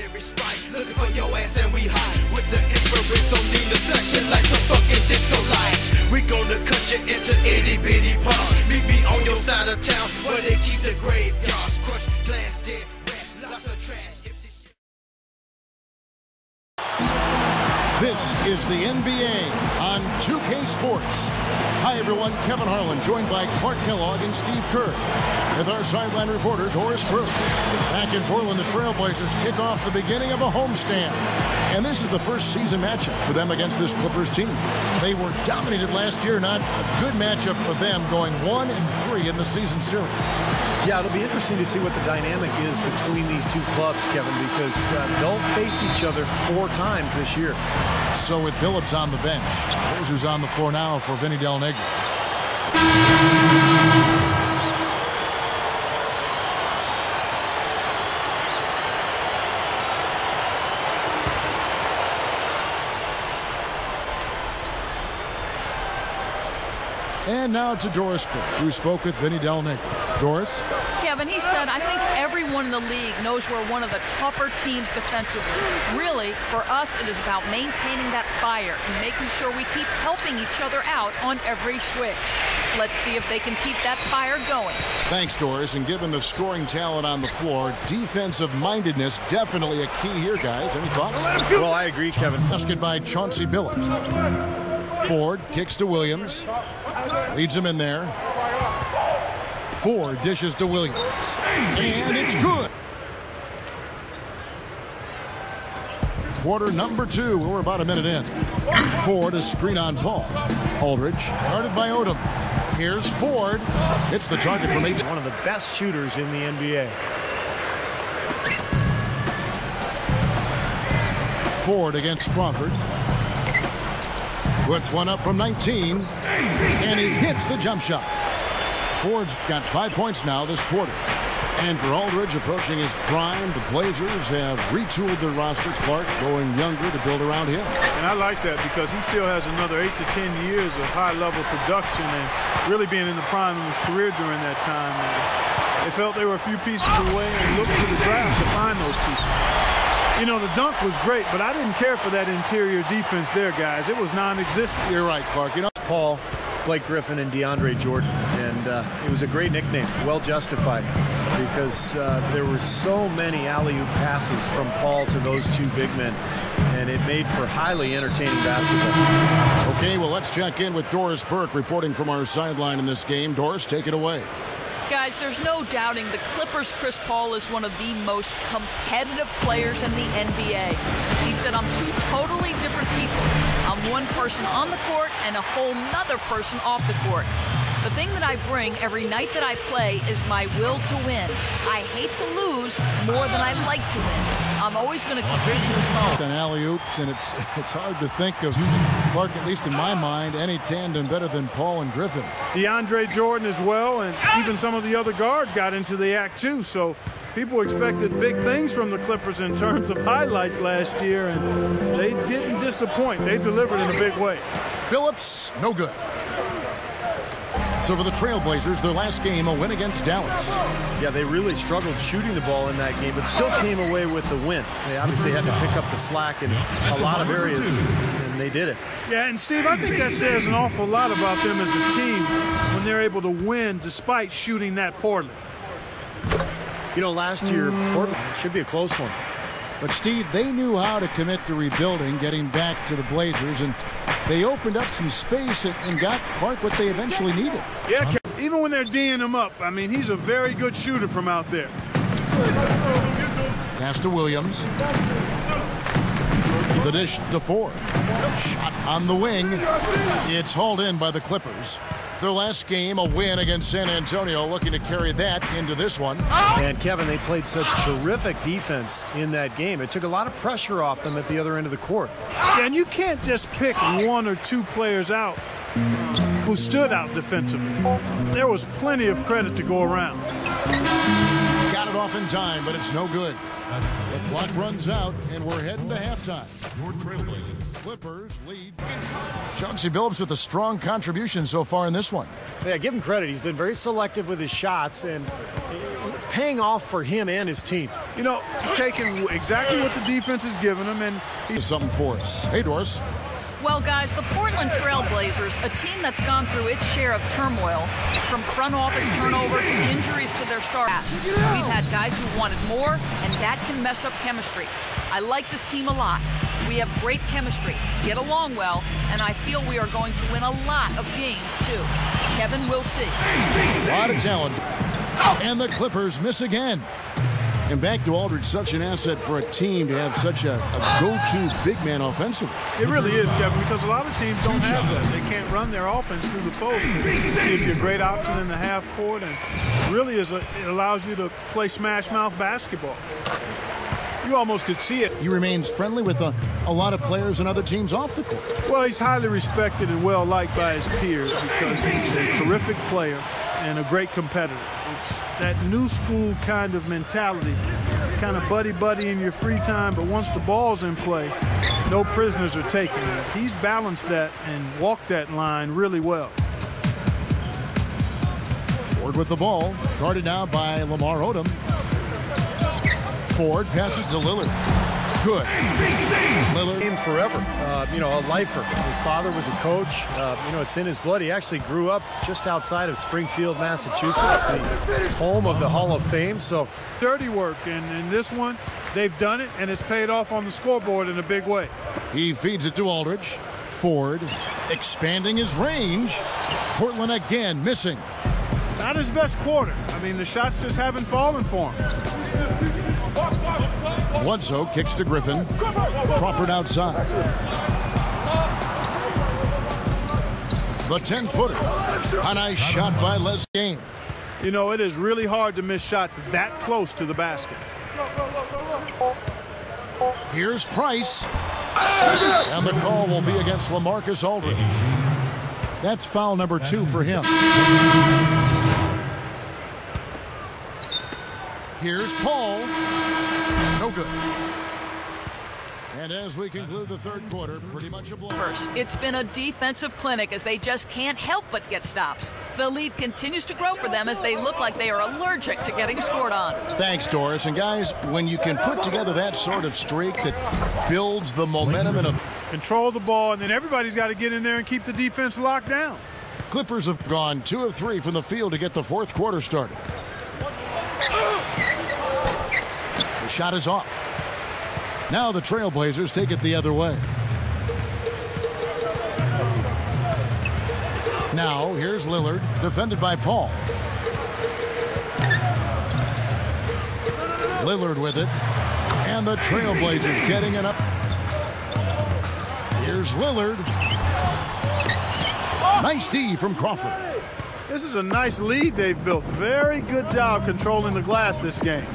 every spot, looking for your ass and we hide with the infrared, so need the flashing like some fucking disco lights. We gonna cut you into itty bitty parts. Meet me on your side of town where they keep the graveyards. Crushed glass, dead rats, lots of trash. This is the NBA on 2K Sports. Hi everyone, Kevin Harlan, joined by Clark Kellogg and Steve Kerr, with our sideline reporter Doris Burke. Back in Portland, the Trailblazers kick off the beginning of a homestand. And this is the first season matchup for them against this Clippers team. They were dominated last year, not a good matchup for them, going 1-3 in the season series. Yeah, it'll be interesting to see what the dynamic is between these two clubs, Kevin, because they'll face each other 4 times this year. So with Billups on the bench, here's who's on the floor now for Vinny Del Negro. And now to Doris Burke, who spoke with Vinny Del Negro. Doris? Kevin, he said, I think everyone in the league knows we're one of the tougher teams defensively. Really, for us, it is about maintaining that fire and making sure we keep helping each other out on every switch. Let's see if they can keep that fire going. Thanks, Doris. And given the scoring talent on the floor, defensive mindedness definitely a key here, guys. Any thoughts? Well, I agree, Kevin. Basket by Chauncey Billups. Ford kicks to Williams. Leads him in there. Ford dishes to Williams. And it's good. Quarter number 2. We're about a minute in. Ford a screen on Paul. Aldridge guarded by Odom. Here's Ford. Hits the target from 8. One of the best shooters in the NBA. Ford against Crawford. Puts one up from 19. And he hits the jump shot. Ford's got 5 points now this quarter. And for Aldridge approaching his prime, the Blazers have retooled their roster. Clark going younger to build around him. And I like that because he still has another 8 to 10 years of high-level production and really being in the prime of his career during that time. And they felt they were a few pieces away and looked to the draft to find those pieces. You know, the dunk was great, but I didn't care for that interior defense there, guys. It was non-existent. You're right, Clark. You know, Paul, Blake Griffin, and DeAndre Jordan. And it was a great nickname, well justified, because there were so many alley-oop passes from Paul to those two big men, and it made for highly entertaining basketball. Okay, well, let's check in with Doris Burke reporting from our sideline in this game. Doris, take it away. Guys, there's no doubting the Clippers' Chris Paul is one of the most competitive players in the NBA. He said, I'm 2 totally different people. I'm one person on the court and a whole nother person off the court. The thing that I bring every night that I play is my will to win. I hate to lose more than I like to win. I'm always going to compete. And alley-oops, and it's hard to think of, Clark, at least in my mind, any tandem better than Paul and Griffin. DeAndre Jordan as well, and even some of the other guards got into the act too. So people expected big things from the Clippers in terms of highlights last year, and they didn't disappoint. They delivered in a big way. Billups, no good. So for the Trailblazers, their last game, a win against Dallas. Yeah, they really struggled shooting the ball in that game, but still came away with the win. They obviously had to pick up the slack in a lot of areas, and they did it. Yeah, and Steve, I think that says an awful lot about them as a team when they're able to win despite shooting that poorly. You know, last year, Portland should be a close one. But, Steve, they knew how to commit to rebuilding, getting back to the Blazers, and they opened up some space and got Clark what they eventually needed. Yeah, even when they're D'ing him up, I mean, he's a very good shooter from out there. Pass to Williams. The dish to Ford. Shot on the wing. It's hauled in by the Clippers. Their last game, a win against San Antonio, looking to carry that into this one. And, Kevin, they played such terrific defense in that game. It took a lot of pressure off them at the other end of the court. Yeah, and you can't just pick 1 or 2 players out who stood out defensively. There was plenty of credit to go around. Got it off in time, but it's no good. The clock runs out, and we're heading to halftime. Your Trailblazers. Clippers lead. Chauncey Billups with a strong contribution so far in this one. Yeah, give him credit. He's been very selective with his shots, and it's paying off for him and his team. You know, he's taking exactly what the defense has given him, and Here's something for us. Hey, Doris. Well, guys, the Portland Trail Blazers, a team that's gone through its share of turmoil, from front office turnover to injuries to their stars. We've had guys who wanted more, and that can mess up chemistry. I like this team a lot. We have great chemistry, get along well, and I feel we are going to win a lot of games, too. Kevin, we'll see. A lot of talent. And the Clippers miss again. And back to Aldridge, such an asset for a team to have such a go-to big man offensively. it really is, Kevin, because a lot of teams don't have that. They can't run their offense through the post. It gives you a great option in the half court, and really it allows you to play smash-mouth basketball. You almost could see it. He remains friendly with a lot of players and other teams off the court. Well, he's highly respected and well-liked by his peers because he's a terrific player and a great competitor. It's that new school kind of mentality, kind of buddy-buddy in your free time, but once the ball's in play, no prisoners are taken. He's balanced that and walked that line really well. Ford with the ball, guarded now by Lamar Odom. Ford passes to Lillard. Good. Lillard. Him forever, a lifer. His father was a coach. It's in his blood. He actually grew up just outside of Springfield, Massachusetts, the home of the Hall of Fame. So Dirty work, and in this one, they've done it, and it's paid off on the scoreboard in a big way. He feeds it to Aldridge. Ford expanding his range. Portland again missing. Not his best quarter. I mean, the shots just haven't fallen for him. Bledsoe kicks to Griffin. Crawford outside. The 10-footer. A nice shot by Les Game. You know, it is really hard to miss shots that close to the basket. Here's Price. And the call will be against LaMarcus Aldridge. That's foul number 2 for him. Here's Paul. No good. And as we conclude the third quarter, pretty much a blow. It's been a defensive clinic as they just can't help but get stops. The lead continues to grow for them as they look like they are allergic to getting scored on. Thanks, Doris. And guys, when you can put together that sort of streak that builds the momentum and Control the ball, and then everybody's got to get in there and keep the defense locked down. Clippers have gone 2 of 3 from the field to get the fourth quarter started. The shot is off. Now the Trailblazers take it the other way. Now here's Lillard, defended by Paul. Lillard with it. And the Trailblazers getting it up. Here's Lillard. Nice D from Crawford. This is a nice lead they've built. Very good job controlling the glass this game.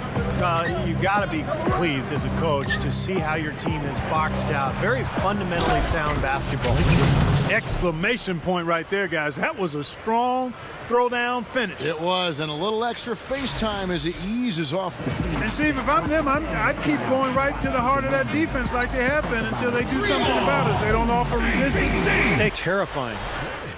You got to be pleased as a coach to see how your team is boxed out. Very fundamentally sound basketball. Exclamation point right there, guys. That was a strong throw-down finish. It was, and a little extra face time as it eases off. And Steve, if I'm them, I'd keep going right to the heart of that defense like they have been until they do something about it. If they don't offer resistance. Take terrifying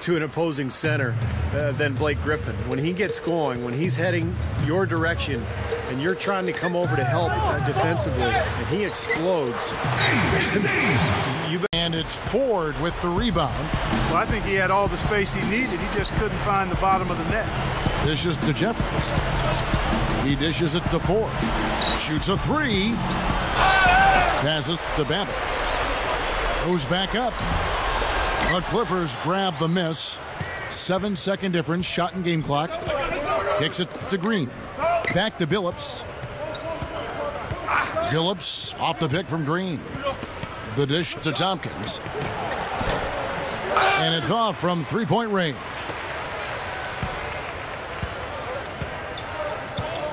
to an opposing center than Blake Griffin. When he gets going, when he's heading your direction, and you're trying to come over to help defensively, and he explodes. And it's Ford with the rebound. Well, I think he had all the space he needed. He just couldn't find the bottom of the net. Dishes to Jeffries. He dishes it to Ford. Shoots a 3. Passes to Babbitt. Goes back up. The Clippers grab the miss. 7-second difference, shot and game clock. Kicks it to Green. Back to Billups. Billups off the pick from Green. The dish to Tompkins. And it's off from three-point range.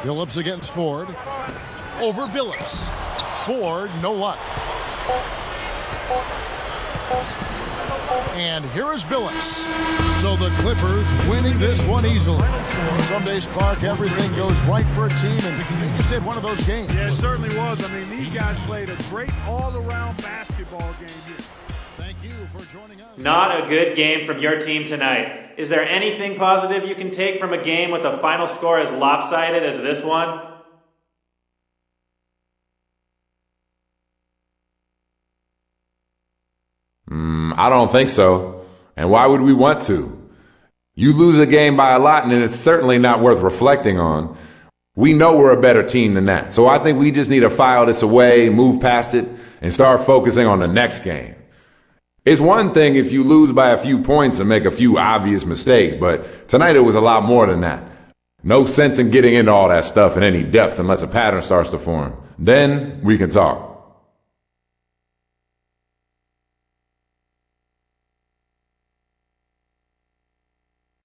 Billups against Ford. Over Billups. Ford, no luck. And here is Billups. So the Clippers winning this one easily. Some days, Clark, everything goes right for a team, and they just had one of those games. Yeah, it certainly was. I mean, these guys played a great all-around basketball game here. Thank you for joining us. Not a good game from your team tonight. Is there anything positive you can take from a game with a final score as lopsided as this one? I don't think so. And why would we want to? You lose a game by a lot, and it's certainly not worth reflecting on. We know we're a better team than that. So I think we just need to file this away, move past it, and start focusing on the next game. It's one thing if you lose by a few points and make a few obvious mistakes, but tonight it was a lot more than that. No sense in getting into all that stuff in any depth unless a pattern starts to form. Then we can talk.